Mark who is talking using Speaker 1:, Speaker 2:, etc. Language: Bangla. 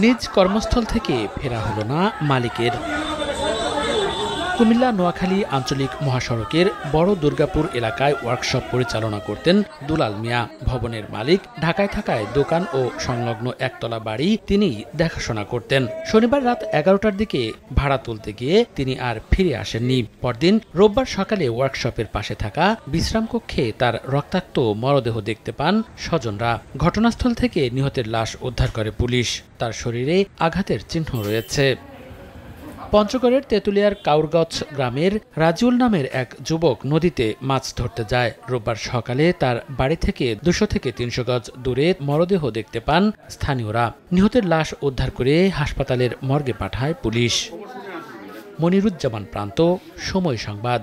Speaker 1: নিজ কর্মস্থল থেকে ফেরা হলো না মালিকের। কুমিল্লা নোয়াখালী আঞ্চলিক মহাসড়কের বড় দুর্গাপুর এলাকায় ওয়ার্কশপ পরিচালনা করতেন দুলাল মিয়া। ভবনের মালিক ঢাকায় থাকায় দোকান ও সংলগ্ন একতলা বাড়ি তিনি দেখাশোনা করতেন। শনিবার রাত 11টার দিকে ভাড়া তুলতে গিয়ে তিনি আর ফিরে আসেননি। পরদিন রোববার সকালে ওয়ার্কশপের পাশে থাকা বিশ্রাম কক্ষে তার রক্তাক্ত মরদেহ দেখতে পান স্বজনরা। ঘটনাস্থল থেকে নিহতের লাশ উদ্ধার করে পুলিশ। তার শরীরে আঘাতের চিহ্ন রয়েছে। পঞ্চগড়ের তেঁতুলিয়ার কাউরগছ গ্রামের রাজিউল নামের এক যুবক নদীতে মাছ ধরতে যায়। রোববার সকালে তার বাড়ি থেকে 200 থেকে 300 গজ দূরে মরদেহ দেখতে পান স্থানীয়রা। নিহতের লাশ উদ্ধার করে হাসপাতালের মর্গে পাঠায় পুলিশ। মনিরুজ্জামান প্রান্ত, সময় সংবাদ।